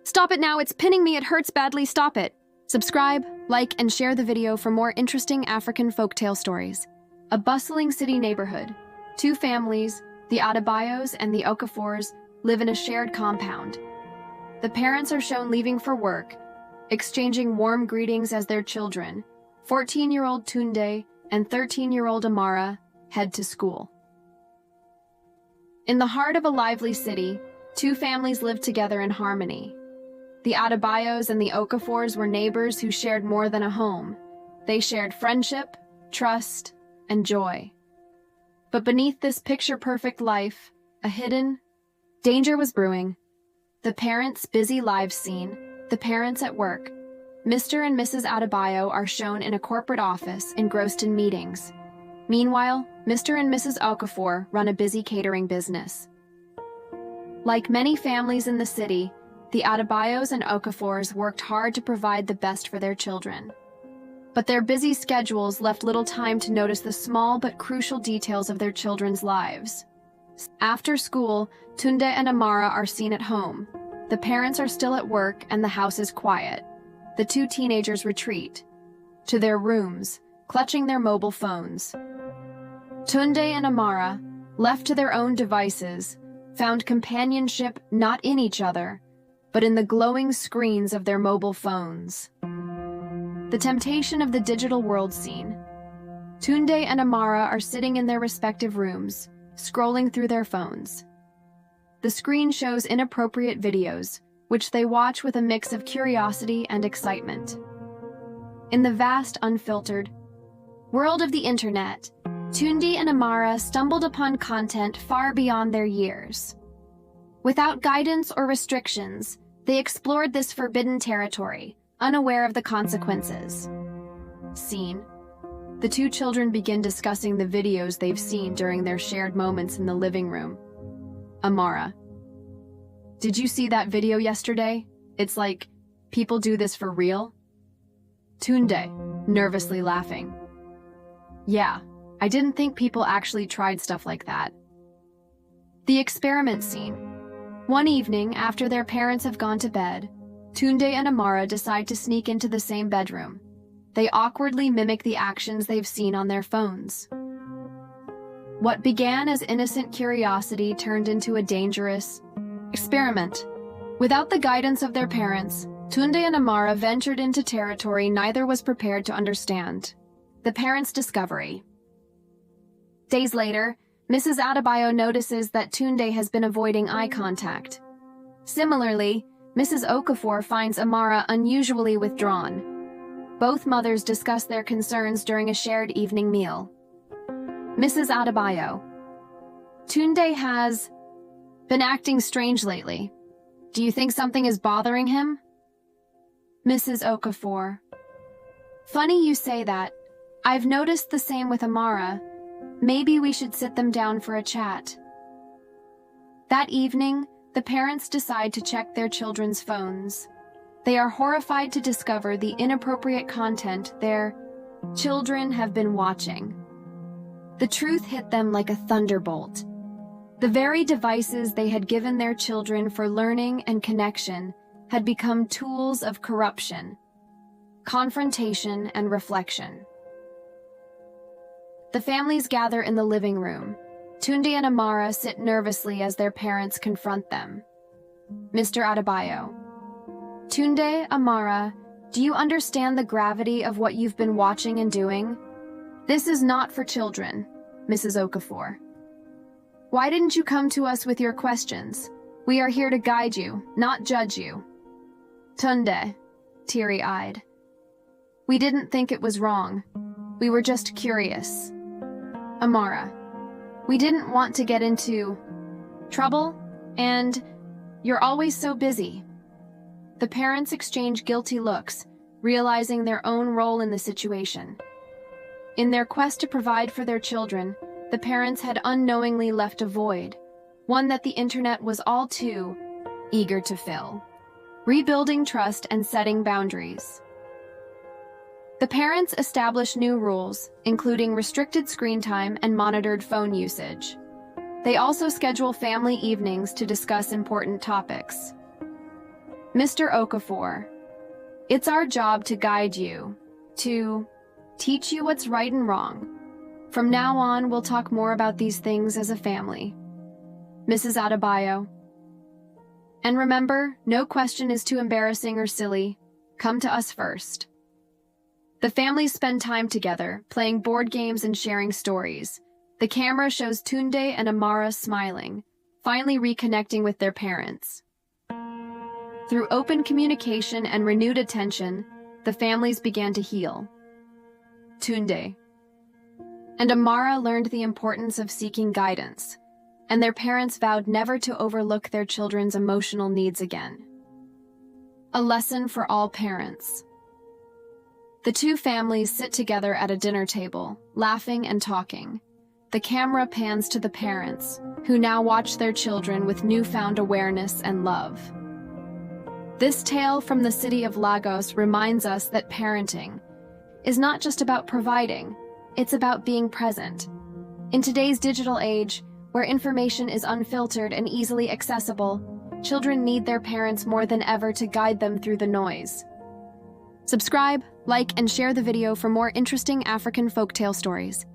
Stop it now, it's pinning me, it hurts badly, stop it. Subscribe, like, and share the video for more interesting African folktale stories. A bustling city neighborhood. Two families, the Adebayos and the Okafors, live in a shared compound. The parents are shown leaving for work, exchanging warm greetings as their children, 14-year-old Tunde and 13-year-old Amara, head to school. In the heart of a lively city, two families lived together in harmony. The Adebayos and the Okafors were neighbors who shared more than a home. They shared friendship, trust, and joy. But beneath this picture-perfect life, a hidden danger was brewing. The parents' busy lives scene, the parents at work. Mr. and Mrs. Adebayo are shown in a corporate office, engrossed in meetings. Meanwhile, Mr. and Mrs. Okafor run a busy catering business. Like many families in the city, the Adebayos and Okafors worked hard to provide the best for their children. But their busy schedules left little time to notice the small but crucial details of their children's lives. After school, Tunde and Amara are seen at home. The parents are still at work and the house is quiet. The two teenagers retreat to their rooms, clutching their mobile phones. Tunde and Amara, left to their own devices, found companionship not in each other, but in the glowing screens of their mobile phones. The temptation of the digital world scene. Tunde and Amara are sitting in their respective rooms, scrolling through their phones. The screen shows inappropriate videos, which they watch with a mix of curiosity and excitement. In the vast, unfiltered world of the internet, Tunde and Amara stumbled upon content far beyond their years. Without guidance or restrictions, they explored this forbidden territory, unaware of the consequences. Scene. The two children begin discussing the videos they've seen during their shared moments in the living room. Amara. Did you see that video yesterday? It's like, people do this for real? Tunde, nervously laughing. Yeah, I didn't think people actually tried stuff like that. The experiment scene. One evening, after their parents have gone to bed, Tunde and Amara decide to sneak into the same bedroom. They awkwardly mimic the actions they've seen on their phones. What began as innocent curiosity turned into a dangerous experiment. Without the guidance of their parents, Tunde and Amara ventured into territory neither was prepared to understand. The parents' discovery. Days later, Mrs. Adebayo notices that Tunde has been avoiding eye contact. Similarly, Mrs. Okafor finds Amara unusually withdrawn. Both mothers discuss their concerns during a shared evening meal. Mrs. Adebayo. Tunde has been acting strange lately. Do you think something is bothering him? Mrs. Okafor. Funny you say that. I've noticed the same with Amara. Maybe we should sit them down for a chat. That evening, the parents decide to check their children's phones. They are horrified to discover the inappropriate content their children have been watching. The truth hit them like a thunderbolt. The very devices they had given their children for learning and connection had become tools of corruption, confrontation, and reflection. The families gather in the living room. Tunde and Amara sit nervously as their parents confront them. Mr. Adebayo. Tunde, Amara, do you understand the gravity of what you've been watching and doing? This is not for children, Mrs. Okafor. Why didn't you come to us with your questions? We are here to guide you, not judge you. Tunde, teary-eyed. We didn't think it was wrong. We were just curious. Amara. We didn't want to get into trouble, and you're always so busy. The parents exchange guilty looks, realizing their own role in the situation. In their quest to provide for their children, the parents had unknowingly left a void, one that the internet was all too eager to fill. Rebuilding trust and setting boundaries. The parents establish new rules, including restricted screen time and monitored phone usage. They also schedule family evenings to discuss important topics. Mr. Okafor, it's our job to guide you, to teach you what's right and wrong. From now on, we'll talk more about these things as a family. Mrs. Adebayo. And remember, no question is too embarrassing or silly. Come to us first. The families spend time together, playing board games and sharing stories. The camera shows Tunde and Amara smiling, finally reconnecting with their parents. Through open communication and renewed attention, the families began to heal. Tunde and Amara learned the importance of seeking guidance, and their parents vowed never to overlook their children's emotional needs again. A lesson for all parents. The two families sit together at a dinner table, laughing and talking. The camera pans to the parents, who now watch their children with newfound awareness and love. This tale from the city of Lagos reminds us that parenting is not just about providing, it's about being present. In today's digital age, where information is unfiltered and easily accessible, children need their parents more than ever to guide them through the noise. Subscribe, like, and share the video for more interesting African folktale stories.